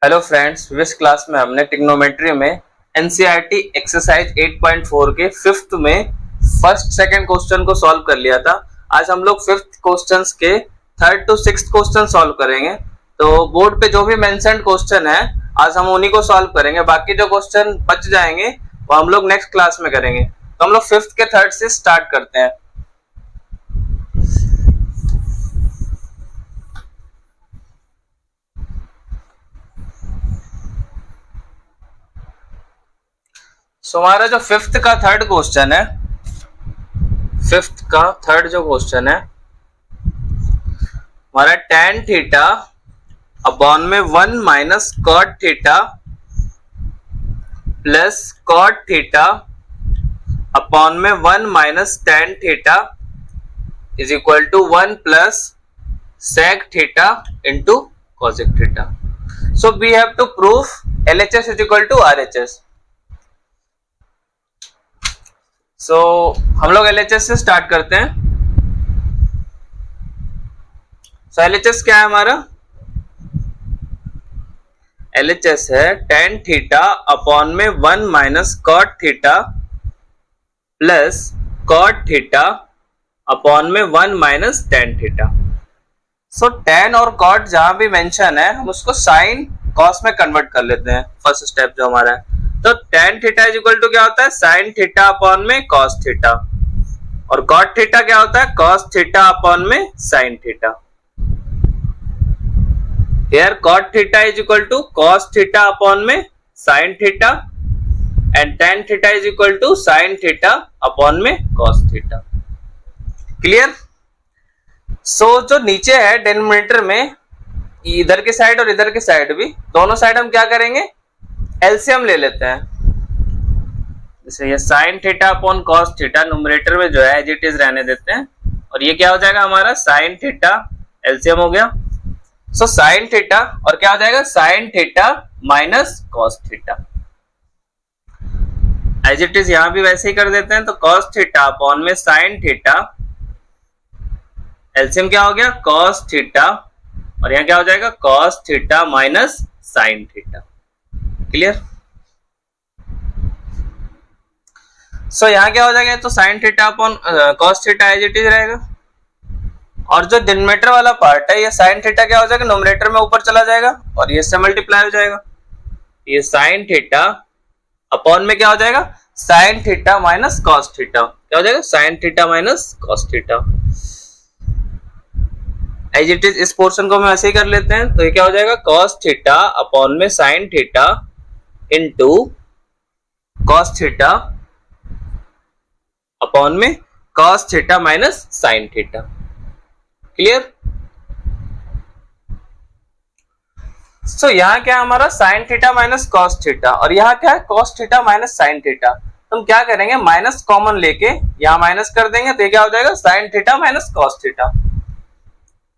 Hello friends, previous class में हमने trigonometry में एनसीईआरटी एक्सरसाइज 8.4 के फिफ्थ में फर्स्ट सेकंड क्वेश्चन को सॉल्व कर लिया था। आज हम लोग फिफ्थ क्वेश्चंस के third to sixth question solve करेंगे। तो बोर्ड पे जो भी मेंशन्ड क्वेश्चन है आज हम उन्हीं को सॉल्व करेंगे, बाकी जो क्वेश्चन बच जाएंगे वो हम लोग नेक्स्ट क्लास में करेंगे। तो हम लोग फिफ्थ के थर्ड से स्टार्ट करते हैं। सो हमारा जो फिफ्थ का थर्ड क्वेश्चन है, फिफ्थ का थर्ड जो क्वेश्चन है हमारा tan थीटा अपॉन में 1 minus cot theta plus cot theta upon में 1 minus tan theta is equal to 1 plus sec theta into cosec theta. So we have to proof LHS is equal to RHS। So हम लोग LHS से start करते हैं। सो LHS क्या है हमारा? LHS है tan थीटा अपॉन में 1 minus cot theta plus cot theta upon में 1 minus tan theta. So tan और कॉट जहां भी मेंशन है हम उसको साइन कॉस में कन्वर्ट कर लेते हैं। फर्स्ट स्टेप जो हमारा है, तो tan theta is equal to क्या होता है? sin थीटा अपॉन में cos थीटा, और cot थीटा क्या होता है? cos थीटा अपॉन में sin theta. Here cot theta is equal to cos theta upon में sin theta and tan theta is equal to sin theta upon में cos theta. Clear? So जो नीचे है denominator में, इधर की साइड और इधर की साइड भी, दोनों साइड हम क्या करेंगे? एलसीएम ले लेते हैं। जैसे ये sin theta upon cos theta numerator में जो है एज इट इज रहने देते हैं, और ये क्या हो जाएगा हमारा? sin थीटा एलसीएम हो गया। सो sin थीटा और क्या हो जाएगा? sin theta minus cos theta. As it is यहां भी वैसे ही कर देते हैं, तो cos थीटा अपॉन में sin थीटा एलसीएम क्या हो गया? cos थीटा, और यहां क्या हो जाएगा? cos theta minus sin theta. Clear? So यहाँ क्या हो जाएगा? तो sin theta upon cos theta as it is रहेगा, और जो डिनोमिनेटर वाला पार्ट है ये sin थीटा क्या हो जाएगा? न्यूमरेटर में ऊपर चला जाएगा और ये से मल्टीप्लाई हो जाएगा। ये sin थीटा अपॉन में क्या हो जाएगा? sin theta minus cos theta. क्या हो जाएगा? sin theta minus cos theta. As it is इस पोर्शन को हम ऐसे ही कर लेते हैं, तो ये क्या हो जाएगा? cos थीटा अपॉन में sin theta into cos theta upon में cos theta minus sin theta. Clear? So यहाँ क्या है हमारा? sin theta minus cos theta, और यहाँ क्या है? cos theta minus sin theta. तो हम क्या करेंगे? माइनस कॉमन लेके यहाँ माइनस कर देंगे, तो ये क्या हो जाएगा? sin theta minus cos theta.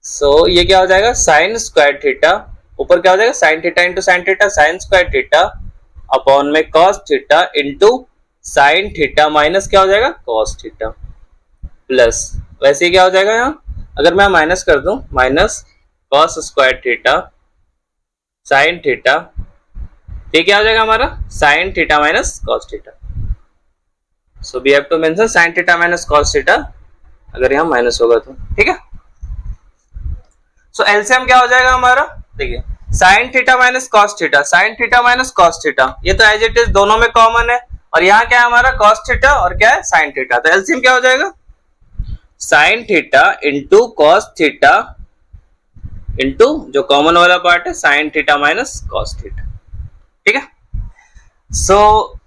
So ये क्या हो जाएगा? sin स्क्वायर थीटा, ऊपर क्या हो जाएगा? sin theta into sin theta, sin square theta upon में cos theta into sin theta minus क्या हो जाएगा? cos थीटा प्लस, वैसे ही क्या हो जाएगा यहाँ? अगर मैं माइनस कर दूं, minus cos square theta sin theta, ये क्या हो जाएगा हमारा? sin theta minus cos theta. So we have to mention sin theta minus cos theta अगर यहाँ माइनस होगा तो। ठीक है? सो एलसीएम क्या हो जाएगा हमारा? देखिए, sin theta minus cos theta, sin theta minus cos theta, ये तो एज इट इज दोनों में कॉमन है, और यहाँ क्या है हमारा? cos थीटा और क्या है? sin theta. तो एलसीएम क्या हो जाएगा? sin theta into cos theta into जो कॉमन वाला पार्ट है sin theta minus cos theta. ठीक है? सो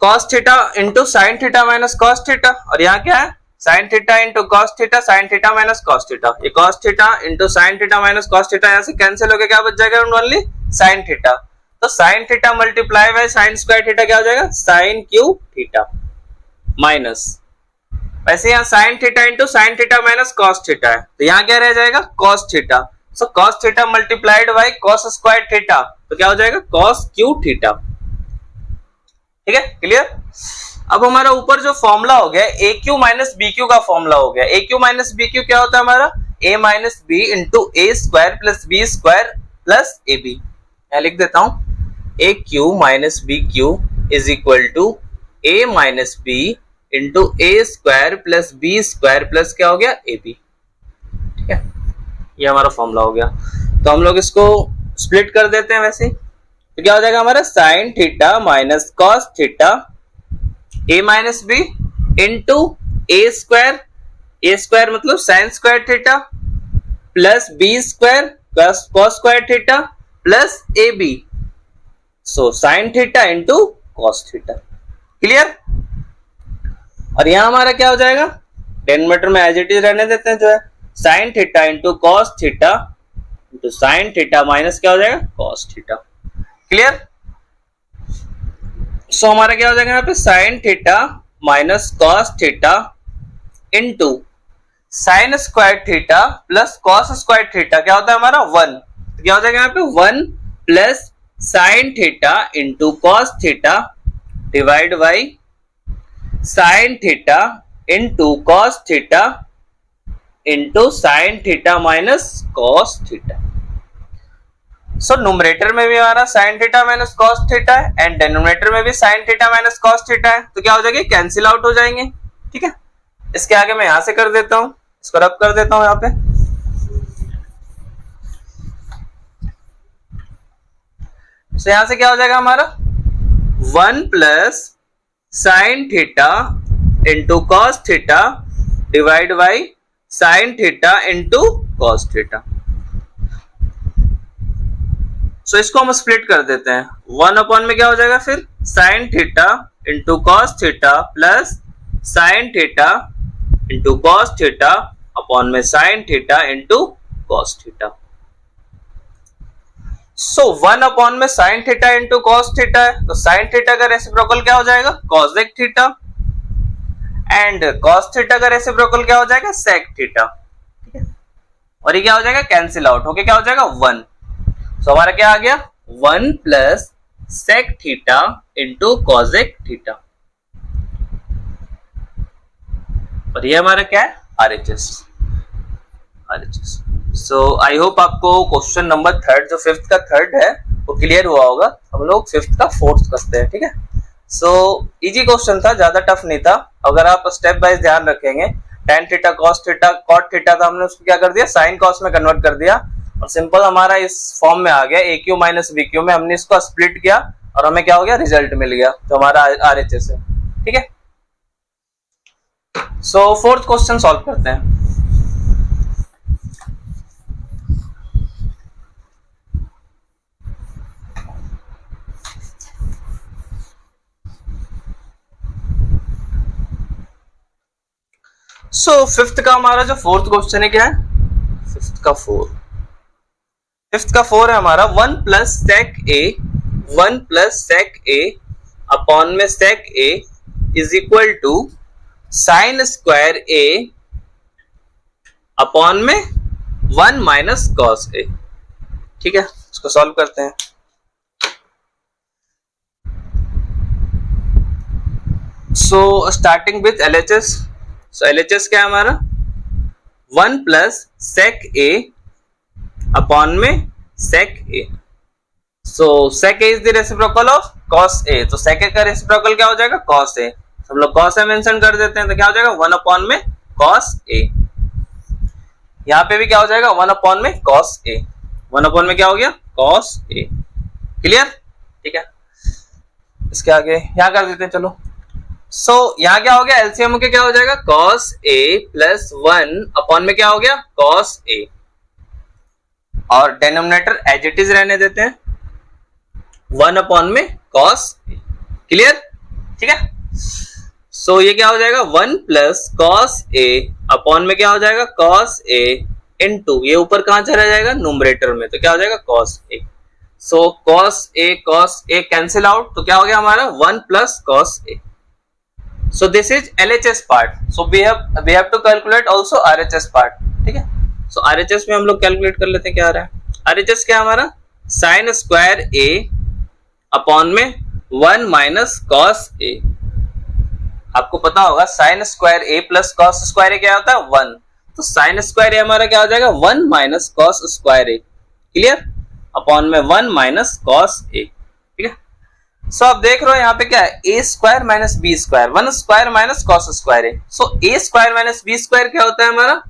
cos theta into sin theta minus cos theta, और यहाँ क्या है? sin theta into cos theta, sin theta minus cos theta. ये cos theta into sin theta minus cos theta यहाँ से cancel होकर क्या बच जाएगा? Only sin theta. तो sin theta multiply by sin square theta क्या हो जाएगा? sin क्यूब थीटा माइनस, वैसे यहाँ sin theta into sin theta minus cos theta है, तो यहाँ क्या रह जाएगा? cos theta. So cos theta multiplied by cos square theta, तो क्या हो जाएगा? cos cube theta. ठीक है? क्लियर? अब हमारा ऊपर जो फॉर्मूला हो गया a cube minus b cube का फॉर्मूला हो गया। A cube minus b cube क्या होता है हमारा? A minus B into a square plus B square plus a b. लिख देता हूं, a cube minus b cube is equal to a minus B into a square plus B square plus क्या हो गया ए बी। ठीक है, ये हमारा फॉर्मूला हो गया। तो हम लोग इसको स्प्लिट कर देते हैं वैसे। तो क्या हो जाएगा हमारा sine theta minus cos theta a minus B into a square मतलब sine square theta plus B square plus cos square theta plus a b. So sine theta into cos theta. Clear. और यहां हमारा क्या हो जाएगा, denominator में as it is रहने देते हैं, जो है sign theta into cos theta into sine theta minus क्या हो जाएगा कॉस थीटा। क्लियर। सो हमारा क्या हो जाएगा यहाँ पे sign theta minus cos theta into sine square theta plus cos square theta क्या होता है हमारा 1। तो क्या हो जाएगा यहाँ पे 1 plus sine theta into cos theta divide by sine theta into cos theta into sine theta minus cos theta. So numerator में भी हमारा sine theta minus cos theta है एंड डिनोमिनेटर में भी sign theta minus cos theta है। तो क्या हो जाएगा, कैंसिल आउट हो जाएंगे। ठीक है, इसके आगे मैं यहां से कर देता हूं, इसको रब कर देता हूं यहां पे। तो यहां से क्या हो जाएगा हमारा 1 plus sine theta into cos theta divide by sine theta into cos theta. So इसको हम स्प्लिट कर देते हैं। 1 अपॉन में क्या हो जाएगा फिर sine theta into cos theta plus sine theta into cos theta upon में sine theta into cos theta. So 1 upon में sine theta into cos theta है, तो साइन थीटा का रेसिप्रोकल क्या हो जाएगा cosec theta and cos theta का reciprocal क्या हो जाएगा सेक थीटा। ठीक है, और ये क्या हो जाएगा कैंसिल आउट होके क्या हो जाएगा 1। सो हमारा क्या आ गया 1 plus sec theta into cosec theta. और ये हमारा क्या है RHS। सो आई होप आपको क्वेश्चन नंबर 3 जो 5th का 3rd है वो क्लियर हुआ होगा। हम लोग 5th का 4th करते हैं। ठीक है, सो इजी क्वेश्चन था, ज्यादा टफ नहीं था। अगर आप स्टेप वाइज ध्यान रखेंगे, tan theta cos theta cot theta था, हमने उसको क्या कर दिया साइन cos में कन्वर्ट कर दिया और सिंपल हमारा इस फॉर्म में आ गया a cube minus b Q में। हमने इसको स्प्लिट किया और हमें क्या हो गया रिजल्ट मिल गया जो हमारा RHS है। ठीक है, सो 4th क्वेश्चन सॉल्व करते हैं। सो 5th का हमारा जो 4th क्वेश्चन है क्या है 5th का 4 है हमारा 1 प्लस सेक ए अपॉन में sec a is equal to sine square a upon में 1 माइनस कॉस ए। ठीक है, इसको सॉल्व करते हैं। So starting with LHS। So LHS क्या है हमारा 1 प्लस सेक ए अपॉन में sec a. So sec a is the reciprocal of cos a, तो सेक ए का रेसिप्रोकल क्या हो जाएगा कॉस ए। हम लोग कॉस ए मेंशन कर देते हैं, तो क्या हो जाएगा 1 अपॉन में कॉस ए। यहां पे भी क्या हो जाएगा 1 अपॉन में कॉस ए। 1 अपॉन में क्या हो गया कॉस ए। क्लियर। ठीक है, इसके आगे यहां कर देते हैं। चलो, सो यहां क्या हो गया एलसीएम के क्या हो जाएगा cos a प्लस 1 अपॉन में क्या हो गया cos a और डिनोमिनेटर एज इट इज रहने देते हैं 1 अपॉन में cos a। क्लियर। ठीक है, सो ये क्या हो जाएगा 1 प्लस cos a अपॉन में क्या हो जाएगा cos a इनटू ये ऊपर कहां चला जाएगा न्यूमरेटर में, तो क्या हो जाएगा cos a। So cos a cancel out, तो क्या हो गया हमारा 1 plus cos a। So this is LHS part. So we have to calculate also RHS part. ठीक है, so RHS में हम लोग कैलकुलेट कर लेते हैं क्या आ रहा है। RHS क्या हमारा साइन स्क्वायर a अपॉन में 1 माइनस कॉस a। आपको पता होगा sine square a plus cos square a क्या होता है 1, तो साइन स्क्वायर a हमारा क्या हो जाएगा 1 minus cos square a। Clear, upon में 1 माइनस कॉस a। ठीक है, सो आप देख रहे हो यहाँ पे क्या है, a square minus B square, one square minus cos square है। So a square minus B square क्या होता है हमारा,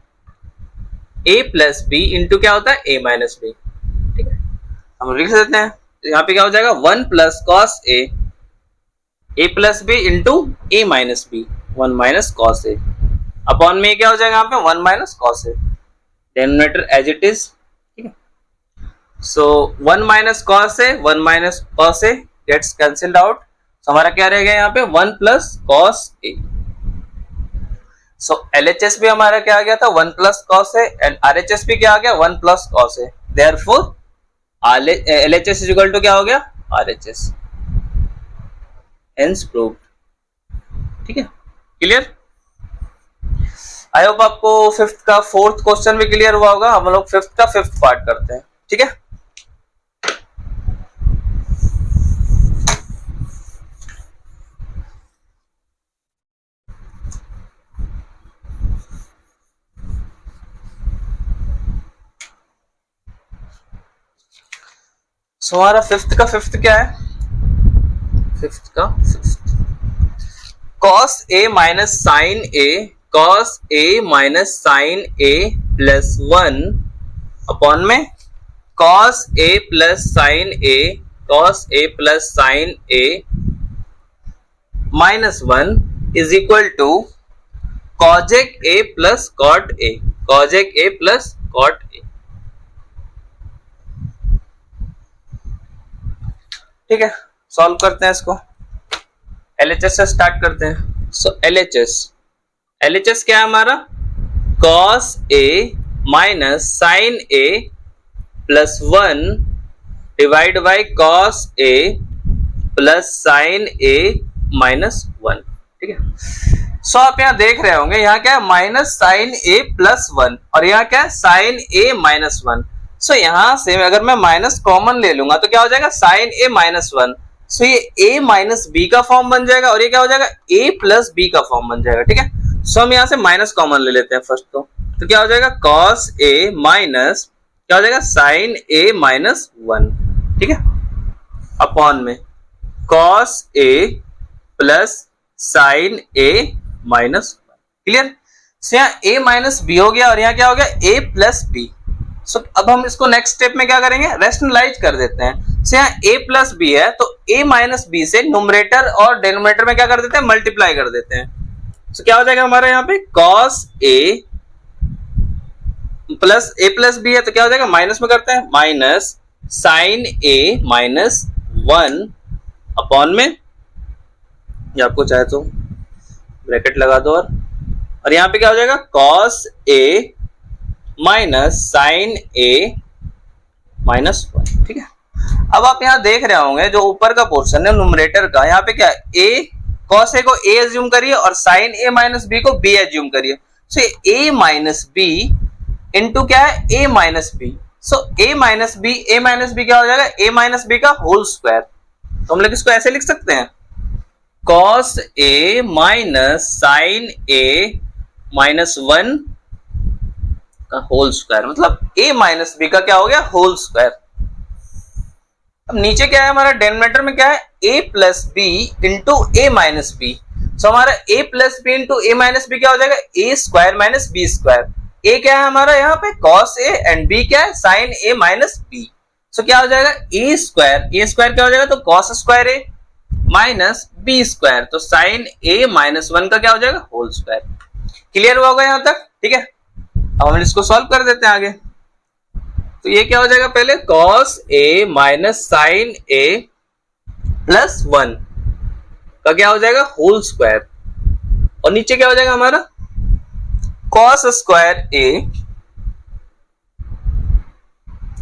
ए प्लस बी इंटू क्या होता है, ए माइनस बी। ठीक है, हम लिख देते हैं, यहाँ पे क्या हो जाएगा, one plus cos A plus B into a minus b, one minus cos a upon में क्या हो जाएगा यहाँ पे, one minus cos a, denominator as it is. ठीक है, so one minus cos a, one minus cos a gets cancelled out. So हमारा क्या रहेगा यहाँ पे, one plus cos a. So LHS भी हमारा क्या आ गया था, one plus cos a, and RHS भी क्या आ गया, one plus cos A. Therefore LHS is equal to क्या हो गया, आरएचएस। Hence proved. ठीक है, क्लियर। आई होप आपको फिफ्थ का फोर्थ क्वेश्चन भी क्लियर हुआ होगा। हम लोग फिफ्थ का फिफ्थ पार्ट करते हैं। ठीक है, सो हमारा फिफ्थ का फिफ्थ क्या है, फिफ्थ का fifth, cos A minus sine a, cos A minus sine A plus one upon में cos A plus sine a, cos A plus sine A minus one is equal to cosec a plus cot a, cosec a plus cot a. ठीक है, solve करते हैं इसको। LHS से start करते हैं। सो LHS क्या है हमारा, cos A minus sine A plus one divide by cos A plus sine A minus one. ठीक है, सो आप यहां देख रहे होंगे, यहाँ क्या है, माइनस साइन ए प्लस वन, और यहाँ क्या है, साइन ए माइनस वन। सो यहां से अगर मैं माइनस कॉमन ले लूंगा तो क्या हो जाएगा, साइन ए माइनस वन। सो ये a माइनस बी का फॉर्म बन जाएगा, और ये क्या हो जाएगा, a प्लस बी का फॉर्म बन जाएगा। ठीक है, सो हम यहां से माइनस कॉमन ले लेते हैं फर्स्ट। तो क्या हो जाएगा, कॉस a माइनस क्या हो जाएगा, साइन a माइनस वन। ठीक है, अपॉन में cos a plus sine a minus one. Clear. So यहाँ a माइनस बी हो गया, और यहाँ क्या हो गया, a प्लस बी। सो अब हम इसको नेक्स्ट स्टेप में क्या करेंगे, रेशनलाइज कर देते हैं। सो यहाँ a प्लस बी है, तो a माइनस बी से न्यूमरेटर और डिनोमिनेटर में क्या कर देते हैं, मल्टीप्लाई कर देते हैं। सो क्या हो जाएगा हमारा यहाँ पे, cos a प्लस बी है, तो क्या हो जाएगा, माइनस में करते हैं, minus sine a minus one upon में, या आपको चाहे तो ब्रैकेट लगा दो, और यहाँ पे क्या हो जाएगा, cos a minus sine A minus one. ठीक है, अब आप यहाँ देख रहे होंगे जो ऊपर का पोर्शन है न्यूमरेटर का, यहाँ पे क्या है, ए कॉस ए को ए एज्यूम करिए और साइन ए माइनस बी को बी एज्यूम करिए। सो ए माइनस बी इंटू क्या है, ए माइनस बी। सो ए माइनस बी क्या हो जाएगा, ए माइनस बी का होल स्क्वायर। तो हम लोग इसको ऐसे लिख सकते हैं, cos A minus sine A minus one का होल स्क्वायर, मतलब a माइनस बी का क्या हो गया, होल स्क्वायर। अब नीचे क्या है हमारा, डिनोमिनेटर में क्या है, a plus B into a minus b. So हमारा a plus B into a minus b क्या हो जाएगा, a square minus B square. a क्या है हमारा यहाँ पे, cos a, एंड b क्या है, साइन a माइनस बी। सो क्या हो जाएगा, a स्क्वायर क्या हो जाएगा, तो cos square a minus B square, तो साइन a माइनस वन का क्या हो जाएगा, होल स्क्वायर। क्लियर हुआ होगा यहाँ तक। ठीक है, अब हम इसको सॉल्व कर देते हैं आगे। तो ये क्या हो जाएगा, पहले cos a minus sine a plus one का क्या हो जाएगा, होल स्क्वायर, और नीचे क्या हो जाएगा हमारा, cos स्क्वायर a,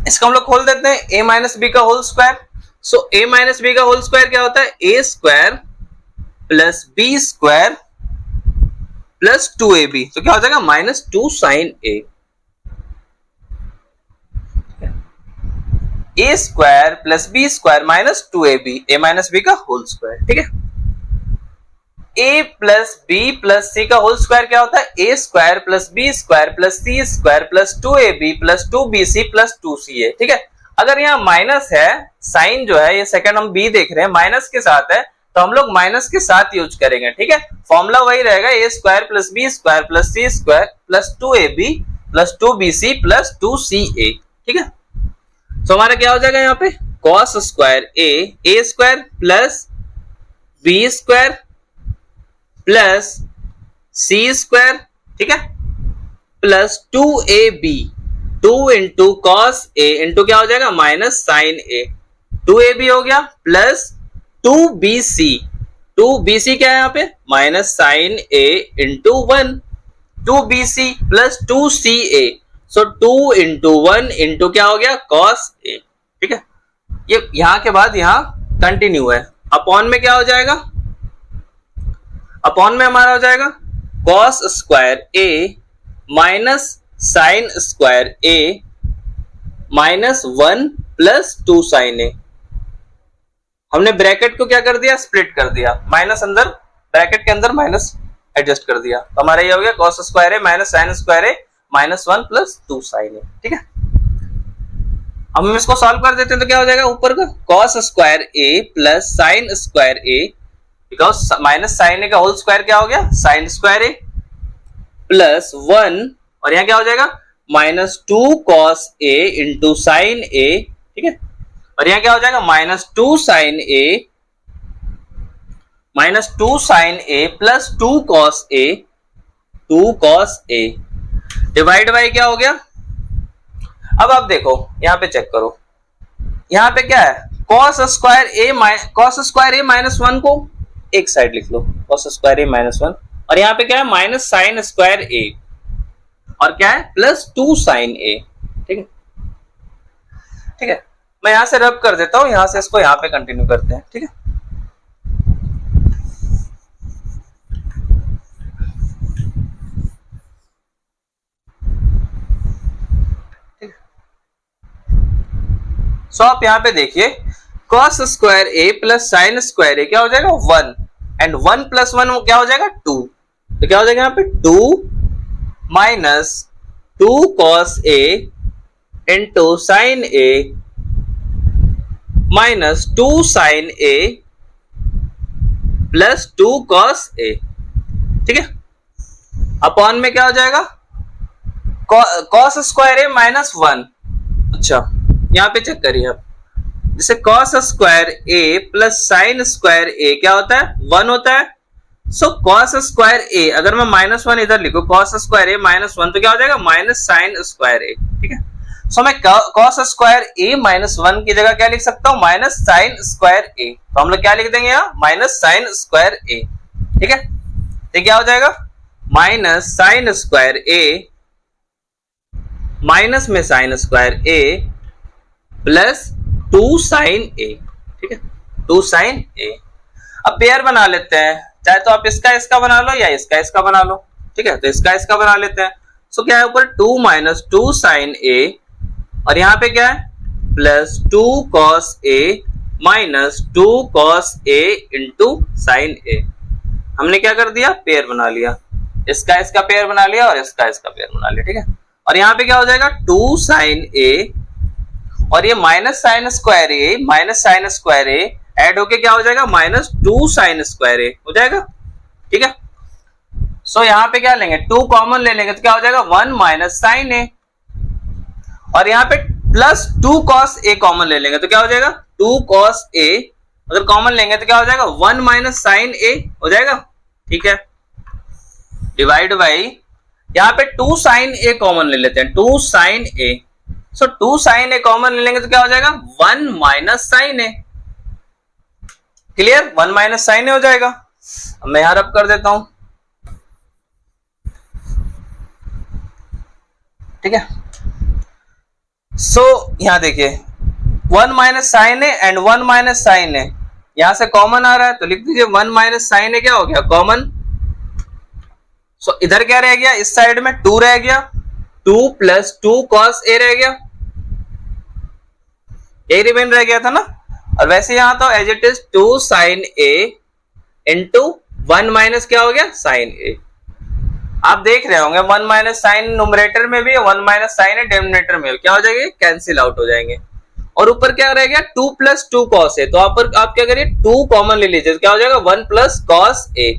इसको हम लोग खोल देते हैं, a माइनस बी का whole square. So a minus B का होल स्क्वायर क्या होता है, a square plus B square plus 2ab। तो क्या हो जाएगा, minus two sine a square plus B square minus 2ab, a minus B का होल स्क्वायर। ठीक है, a plus B plus C का होल स्क्वायर क्या होता है, a square plus B square plus C square plus 2ab plus 2bc plus 2ca। ठीक है, अगर यहाँ माइनस है, साइन जो है ये सेकंड हम बी देख रहे हैं माइनस के साथ है, तो हम लोग माइनस के साथ यूज करेंगे, ठीक है। फॉर्मूला वही रहेगा, a square plus B square plus C square plus 2ab plus 2bc plus 2ca, ठीक है। तो हमारा क्या हो जाएगा यहाँ पे cos square a square plus B square plus C square, ठीक है, प्लस 2ab 2 इंटू कॉस ए इंटू क्या हो जाएगा माइनस साइन ए, 2ab हो गया प्लस 2bc क्या है यहाँ पे minus sine A into 1, 2bc plus 2ca, so 2 into 1 into क्या हो गया कॉस ए, ठीक है। ये यहां के बाद यहां कंटिन्यू है, अपॉन में क्या हो जाएगा, अपॉन में हमारा हो जाएगा कॉस स्क्वायर ए माइनस साइन स्क्वायर ए माइनस 1 प्लस 2 साइन ए। हमने ब्रैकेट को क्या कर दिया स्प्लिट कर दिया, माइनस अंदर ब्रैकेट के अंदर माइनस एडजस्ट कर दिया, तो हमारा ये हो गया cos square A minus sign square A minus 1 plus 2 sine A, ठीक है। अब हम इसको सॉल्व कर देते हैं तो क्या हो जाएगा ऊपर का cos square a plus sine square a, because minus sine a का होल स्क्वायर क्या हो गया साइन स्क्वायर ए प्लस 1, और यहां क्या हो जाएगा minus 2 cos A into sine A, ठीक है, और यहां क्या हो जाएगा minus 2 sine A plus 2 cos A divide by क्या हो गया। अब आप देखो यहां पे चेक करो, यहां पे क्या है कॉस स्क्वायर ए माइनस 1 को एक साइड लिख लो कॉस स्क्वायर ए माइनस 1, और यहां पे क्या है माइनस साइन स्क्वायर ए और क्या है प्लस 2 साइन ए, ठीक है, ठीक है। मैं यहां से रब कर देता हूं, यहां से इसको यहां पे कंटिन्यू करते हैं, ठीक है। सो आप यहां पे देखिए cos square a plus sine square ए क्या हो जाएगा 1, एंड 1 प्लस 1 क्या हो जाएगा 2, तो क्या हो जाएगा यहाँ पे 2 माइनस 2 cos ए इंटू साइन ए माइनस 2 साइन ए प्लस 2 cos ए, ठीक है। अपॉन में क्या हो जाएगा cos स्क्वायर ए माइनस 1, अच्छा यहां पे चेक करिए आप, जैसे cos square a plus sine square ए क्या होता है 1 होता है, सो cos स्क्वायर ए अगर मैं माइनस 1 इधर लिखूं cos स्क्वायर ए माइनस 1 तो क्या हो जाएगा माइनस साइन स्क्वायर ए, ठीक है। सो मैं cos स्क्वायर ए माइनस 1 की जगह क्या लिख सकता हूं माइनस साइन स्क्वायर ए, तो हम लोग क्या लिख देंगे यहाँ माइनस साइन स्क्वायर ए, ठीक है। तो क्या हो जाएगा माइनस साइन स्क्वायर ए माइनस में sign square a plus 2 sine A, ठीक है, 2 साइन ए। अब पेयर बना लेते हैं, चाहे तो आप इसका बना लो या इसका बना लो, ठीक है, तो इसका बना लेते हैं। सो क्या है ऊपर 2 माइनस 2 साइन ए और यहाँ पे क्या है प्लस 2 कॉस ए माइनस 2 कॉस ए इंटू साइन ए। हमने क्या कर दिया पेयर बना लिया, इसका पेयर बना लिया और इसका पेयर बना लिया, ठीक है। और यहाँ पे क्या हो जाएगा 2 साइन ए और ये माइनस साइन स्क्वायर ए ऐड होके क्या हो जाएगा माइनस 2 साइन स्क्वायर ए हो जाएगा, ठीक है। सो यहाँ पे क्या लेंगे 2 कॉमन ले लेंगे तो क्या हो जाएगा 1 माइनस साइन ए, और यहाँ पे प्लस 2 कॉस ए कॉमन ले लेंगे तो क्या हो जाएगा 2 कॉस ए, अगर कॉमन लेंगे तो क्या हो जाएगा 1 माइनस साइन ए हो जाएगा, ठीक है। डिवाइड बाई यहाँ पे 2 साइन ए कॉमन ले लेते हैं 2 साइन ए, सो 2 साइन ए कॉमन ले लेंगे तो क्या हो जाएगा 1 माइनस साइन ए, क्लियर 1 माइनस साइन ए हो जाएगा। अब मैं यहां रब कर देता हूं, ठीक है। सो यहां देखिए 1 minus sine a and 1 minus sine a यहां से कॉमन आ रहा है तो लिख दीजिए 1 माइनस साइन ए क्या हो गया कॉमन। सो इधर क्या रह गया इस साइड में 2 रह गया, 2 प्लस 2 कॉस ए रह गया, यही रिमेन रह गया था ना। और वैसे यहां तो as it is 2 sine A into 1 minus क्या हो गया साइन ए। आप देख रहे होंगे 1 माइनस साइन न्यूमरेटर में भी 1 माइनस साइन ए डिनोमिनेटर में क्या हो जाएंगे कैंसिल आउट हो जाएंगे। और ऊपर क्या रह गया 2 प्लस 2 कॉस ए, तो आप क्या करिए 2 कॉमन ले लीजिए, तो क्या हो जाएगा 1 प्लस कॉस ए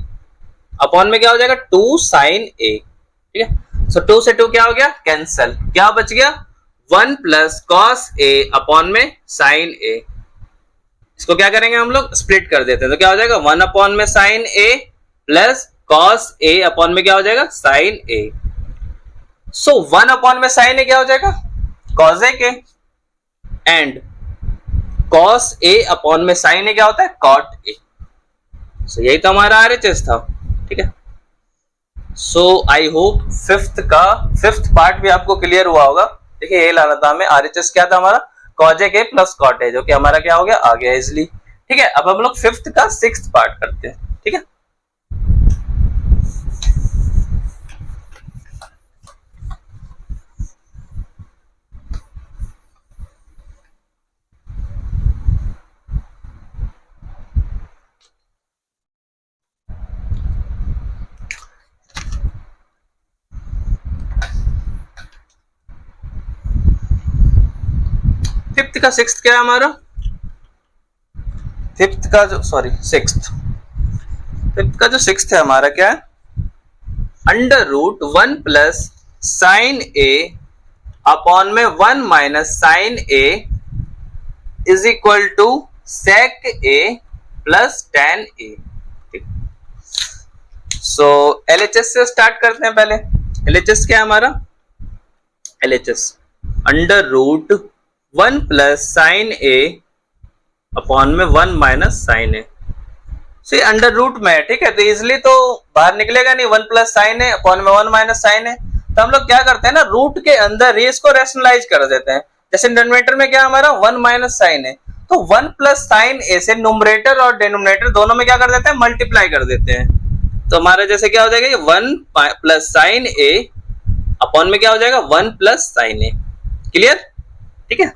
अपॉन में क्या हो जाएगा 2 साइन ए, ठीक है। सो 2 से 2 क्या हो गया कैंसल, क्या बच गया 1 प्लस कॉस ए अपॉन में साइन ए। इसको क्या करेंगे हम लोग स्प्लिट कर देते हैं, तो क्या हो जाएगा 1 अपॉन में sign A plus cos a upon में क्या हो जाएगा साइन ए। सो 1 अपॉन में साइन ए क्या हो जाएगा कॉस ए के, एंड कॉस ए अपॉन में साइन ए क्या होता है कॉट ए। सो यही तो हमारा आरएचएस था, ठीक है। सो आई होप फिफ्थ पार्ट भी आपको क्लियर हुआ होगा। देखिए यही लाना था हमें, आरएचएस क्या था हमारा कॉज ए के प्लस कॉट ए, जो कि हमारा क्या हो गया आ गया इजिली, ठीक है। अब हम लोग फिफ्थ का सिक्स्थ पार्ट करते हैं, ठीक है। फिफ्थ का सिक्स्थ क्या है हमारा, फिफ्थ का जो सिक्स्थ है हमारा क्या है under root 1 plus sine a upon में 1 minus sine a is equal to sec a plus tan a. So LHS से स्टार्ट करते हैं पहले। एलएचएस क्या है हमारा, LHS under root 1 plus sine a upon में 1 माइनस साइन ए। सो ये अंडर रूट में है, ठीक है, तो इजिली तो बाहर निकलेगा नहीं 1 प्लस साइन ए अपॉन में 1 माइनस साइन ए। तो हम लोग क्या करते हैं ना रूट के अंदर ही इसको रैशनलाइज कर देते हैं। जैसे डिनोमिनेटर में क्या हमारा 1 माइनस साइन ए, तो 1 प्लस साइन ए से न्यूमरेटर और डिनोमिनेटर दोनों में क्या कर देते हैं मल्टीप्लाई कर देते हैं। तो हमारा जैसे क्या हो जाएगा ये 1 प्लस साइन ए अपॉन में क्या हो जाएगा 1 प्लस साइन ए। क्लियर, ठीक है।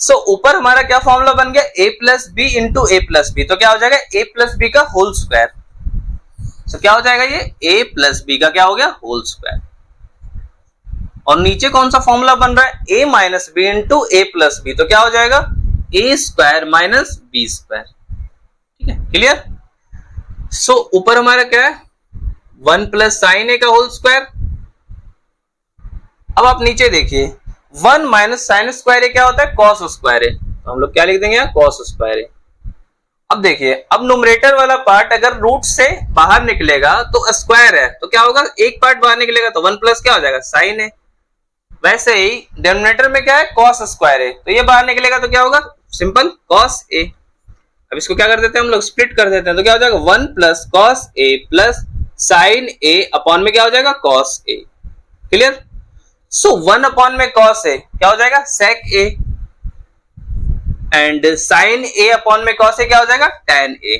सो ऊपर हमारा क्या फॉर्मूला बन गया a plus B into A plus B, तो क्या हो जाएगा a प्लस बी का होल स्क्वायर। सो क्या हो जाएगा ये a प्लस बी का क्या हो गया होल स्क्वायर। और नीचे कौन सा फॉर्मूला बन रहा है a minus B into A plus B, तो क्या हो जाएगा a square minus B square, ठीक है। क्लियर। सो ऊपर हमारा क्या है 1 प्लस साइन ए का होल स्क्वायर। अब आप नीचे देखिए 1 माइनस साइन स्क्वायर क्या होता है कॉस स्क्वायर है, तो हम लोग क्या लिख देंगे कॉस स्क्वायर है। अब देखिए अब न्यूमरेटर वाला पार्ट अगर रूट से बाहर निकलेगा तो स्क्वायर है, तो क्या होगा एक पार्ट बाहर निकलेगा तो 1 प्लस क्या हो जाएगा साइन है। वैसे ही डिनोमिनेटर में क्या है कॉस स्क्वायर है, तो ये बाहर निकलेगा तो क्या होगा सिंपल कॉस ए। अब इसको क्या कर देते हैं हम लोग स्प्लिट कर देते हैं, तो क्या हो जाएगा 1 plus cos A plus sine a upon में क्या हो जाएगा cos A. Clear. So 1 upon में कॉस ए क्या हो जाएगा सेक ए, एंड साइन ए अपॉन में कॉस ए क्या हो जाएगा टेन ए।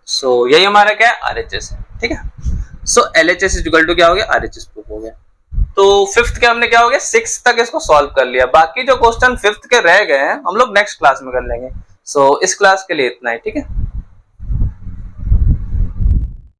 सो यही हमारा क्या है आरएचएस है, ठीक है। सो एलएचएस इज इक्वल टू क्या हो गया आरएचएस प्रूफ हो गया। तो फिफ्थ के हमने क्या हो गया सिक्स तक इसको सॉल्व कर लिया, बाकी जो क्वेश्चन फिफ्थ के रह गए हैं हम लोग नेक्स्ट क्लास में कर लेंगे। सो इस क्लास के लिए इतना ही, ठीक है।